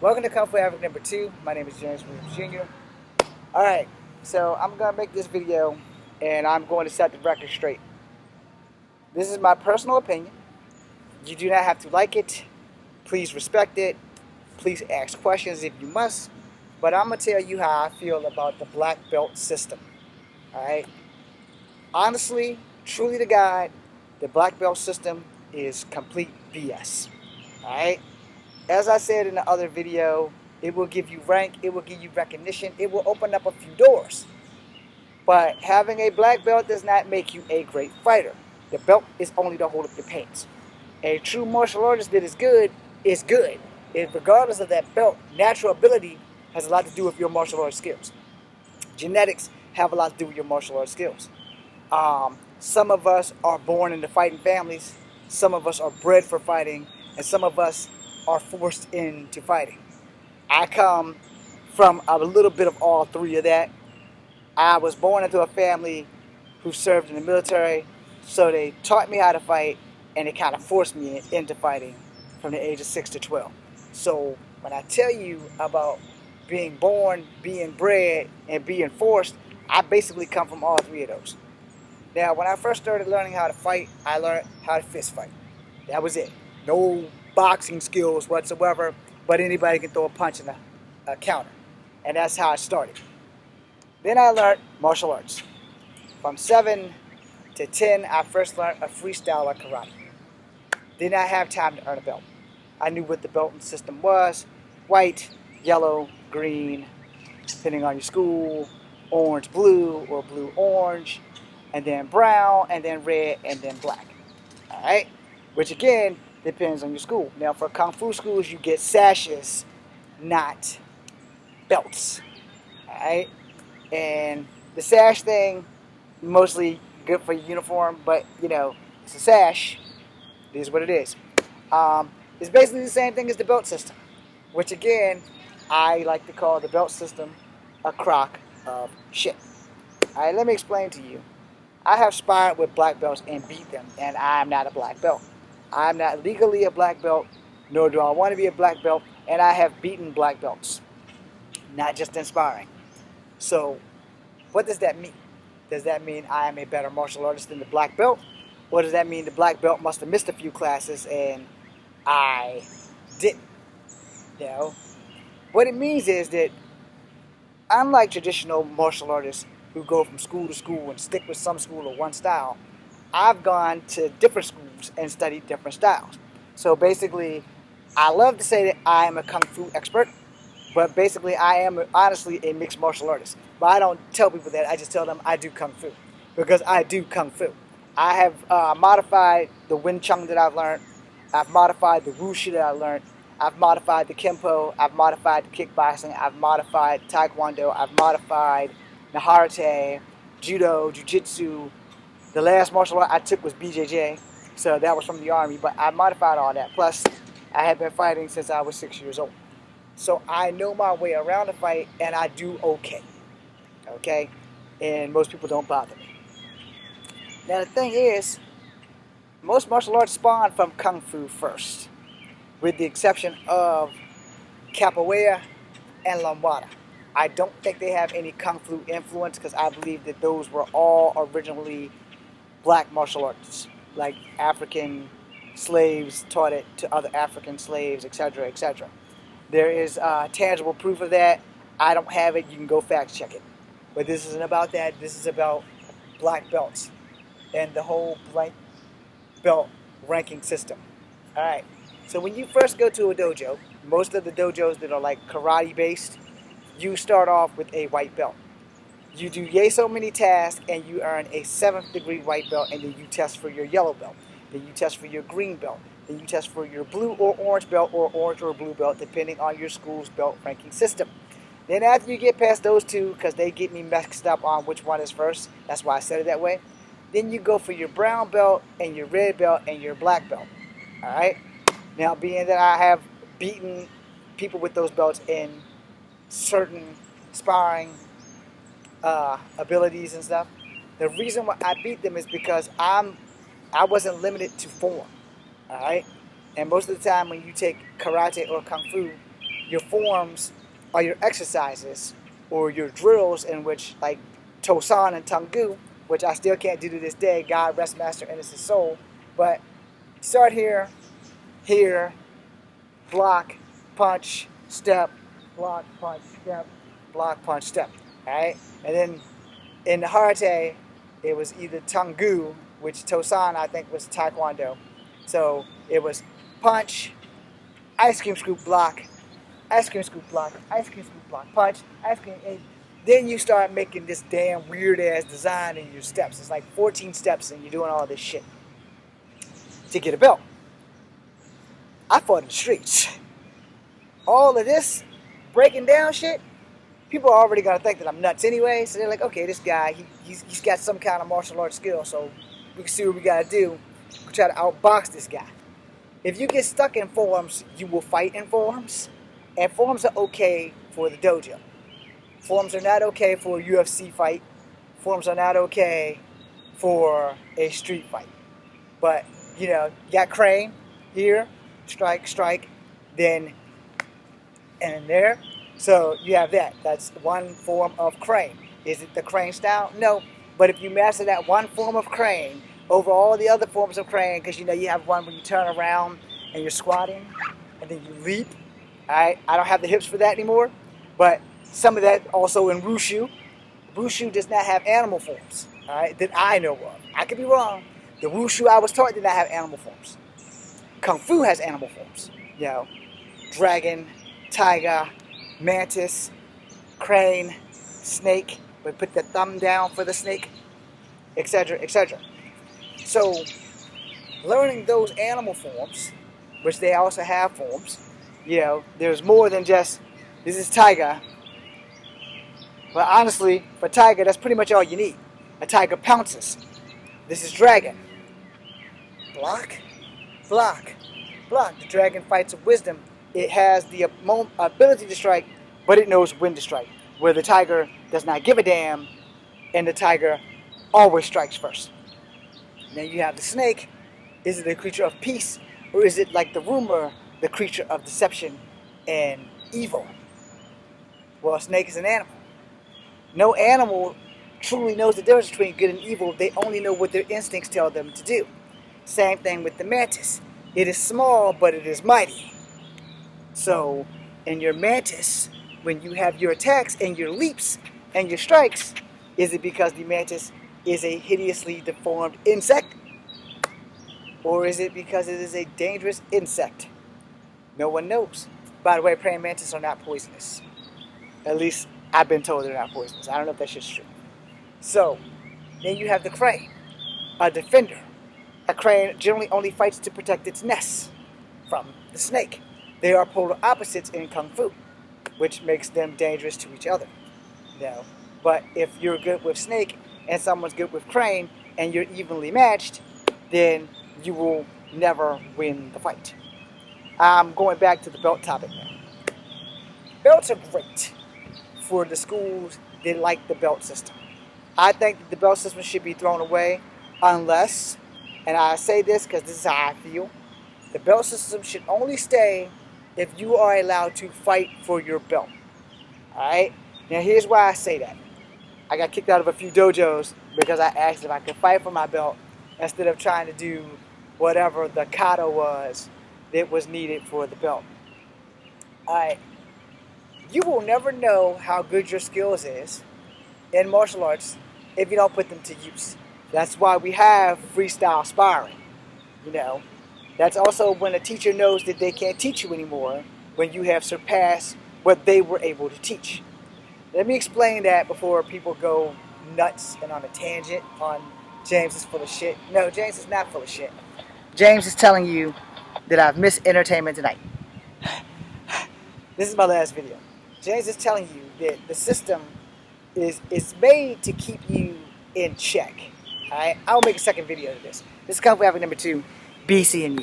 Welcome to Kung Fu Africa number 2. My name is James Williams Jr. Alright, so I'm going to make this video and I'm going to set the record straight. This is my personal opinion. You do not have to like it. Please respect it. Please ask questions if you must. But I'm going to tell you how I feel about the black belt system. Alright? Honestly, truly to God, the black belt system is complete BS. Alright? As I said in the other video, it will give you rank, it will give you recognition, it will open up a few doors. But having a black belt does not make you a great fighter. The belt is only to hold up your pants. A true martial artist that is good is good. Regardless of that belt, natural ability has a lot to do with your martial arts skills. Genetics have a lot to do with your martial arts skills. Some of us are born into fighting families, some of us are bred for fighting, and some of us are forced into fighting. I come from a little bit of all three of that. I was born into a family who served in the military, so they taught me how to fight, and it kind of forced me into fighting from the age of 6 to 12. So when I tell you about being born, being bred, and being forced, I basically come from all three of those. Now, when I first started learning how to fight, I learned how to fist fight. That was it. No boxing skills whatsoever, but anybody can throw a punch in a counter. And that's how I started. Then I learned martial arts. From 7 to 10, I first learned a freestyle of karate. Did not have time to earn a belt. I knew what the belting system was: white, yellow, green, depending on your school, orange, blue, or blue, orange, and then brown, and then red, and then black. Alright? Which again, depends on your school. Now, for Kung Fu schools, you get sashes, not belts. Alright? And the sash thing, mostly good for your uniform, but, you know, it's a sash. It is what it is. It's basically the same thing as the belt system, which again, I like to call the belt system a crock of shit. Alright, let me explain to you. I have sparred with black belts and beat them, and I'm not a black belt. I'm not legally a black belt, nor do I want to be a black belt, and I have beaten black belts, not just in sparring. So, what does that mean? Does that mean I am a better martial artist than the black belt? Or does that mean the black belt must have missed a few classes and I didn't? You know? What it means is that, unlike traditional martial artists who go from school to school and stick with some school or one style, I've gone to different schools and studied different styles. So basically, I love to say that I am a Kung Fu expert, but basically I am honestly a mixed martial artist. But I don't tell people that, I just tell them I do Kung Fu, because I do Kung Fu. I have modified the Wing Chun that I've learned, I've modified the Wushu that I learned, I've modified the Kempo, I've modified the kickboxing, I've modified Taekwondo, I've modified Naharate, Judo, Jiu-Jitsu. The last martial art I took was BJJ, so that was from the Army, but I modified all that. Plus, I have been fighting since I was 6 years old. So I know my way around the fight, and I do okay. Okay? And most people don't bother me. Now the thing is, most martial arts spawn from Kung Fu first, with the exception of Capoeira and Lambada. I don't think they have any Kung Fu influence, because I believe that those were all originally black martial arts, like African slaves taught it to other African slaves, etc., etc. There is tangible proof of that. I don't have it. You can go fact check it. But this isn't about that. This is about black belts and the whole black belt ranking system. All right. So when you first go to a dojo, most of the dojos that are like karate based, you start off with a white belt. You do yay so many tasks and you earn a 7th degree white belt, and then you test for your yellow belt. Then you test for your green belt. Then you test for your blue or orange belt, or orange or blue belt, depending on your school's belt ranking system. Then after you get past those two, because they get me mixed up on which one is first, that's why I said it that way, then you go for your brown belt and your red belt and your black belt. Alright? Now, being that I have beaten people with those belts in certain sparring abilities and stuff, the reason why I beat them is because I wasn't limited to form. Alright? And most of the time when you take karate or kung fu, your forms are your exercises or your drills, in which, like Tosan and Tungu, which I still can't do to this day, God rest master innocent soul, but start here, here, block, punch, step, block, punch, step, block, punch, step. Alright? And then in the Harte, it was either Tungu, which Tosan I think was Taekwondo. So it was punch, ice cream scoop, block, ice cream scoop, block, ice cream scoop, block, punch, ice cream. And then you start making this damn weird ass design in your steps. It's like 14 steps and you're doing all this shit to get a belt. I fought in the streets. All of this breaking down shit, people are already going to think that I'm nuts anyway. So they're like, okay, this guy, he's got some kind of martial arts skill, so we can see what we got to do. We'll try to outbox this guy. If you get stuck in forms, you will fight in forms. And forms are okay for the dojo. Forms are not okay for a UFC fight. Forms are not okay for a street fight. But, you know, you got crane here, strike, strike, then and there. So you have that. That's one form of crane. Is it the crane style? No. But if you master that one form of crane over all the other forms of crane, because you know you have one when you turn around and you're squatting and then you leap. Alright, I don't have the hips for that anymore, but some of that also in Wushu. Wushu does not have animal forms, alright, that I know of. I could be wrong. The Wushu I was taught did not have animal forms. Kung Fu has animal forms. You know, dragon, tiger, mantis, crane, snake. We put the thumb down for the snake, etc., etc. So, learning those animal forms, which they also have forms, you know, there's more than just, this is tiger. But honestly, for tiger, that's pretty much all you need. A tiger pounces. This is dragon. Block, block, block. The dragon fights with wisdom. It has the ability to strike, but it knows when to strike. Where the tiger does not give a damn, and the tiger always strikes first. Then you have the snake. Is it a creature of peace, or is it like the rumor, the creature of deception and evil? Well, a snake is an animal. No animal truly knows the difference between good and evil. They only know what their instincts tell them to do. Same thing with the mantis. It is small, but it is mighty. So, in your mantis, when you have your attacks and your leaps and your strikes, is it because the mantis is a hideously deformed insect? Or is it because it is a dangerous insect? No one knows. By the way, praying mantis are not poisonous. At least I've been told they're not poisonous. I don't know if that shit's true. So, then you have the crane, a defender. A crane generally only fights to protect its nest from the snake. They are polar opposites in Kung Fu, which makes them dangerous to each other. No. But if you're good with snake and someone's good with crane and you're evenly matched, then you will never win the fight. I'm going back to the belt topic now. Belts are great for the schools that like the belt system. I think that the belt system should be thrown away unless, and I say this because this is how I feel, the belt system should only stay if you are allowed to fight for your belt. Alright? Now here's why I say that. I got kicked out of a few dojos because I asked if I could fight for my belt instead of trying to do whatever the kata was that was needed for the belt. Alright. You will never know how good your skills is in martial arts if you don't put them to use. That's why we have freestyle sparring. You know, that's also when a teacher knows that they can't teach you anymore, when you have surpassed what they were able to teach. Let me explain that before people go nuts and on a tangent on James is full of shit. No, James is not full of shit. James is telling you that I've missed entertainment tonight. This is my last video. James is telling you that the system is made to keep you in check. Alright? I'll make a second video of this. This is Kung Fu Havoc number 2, BC and you.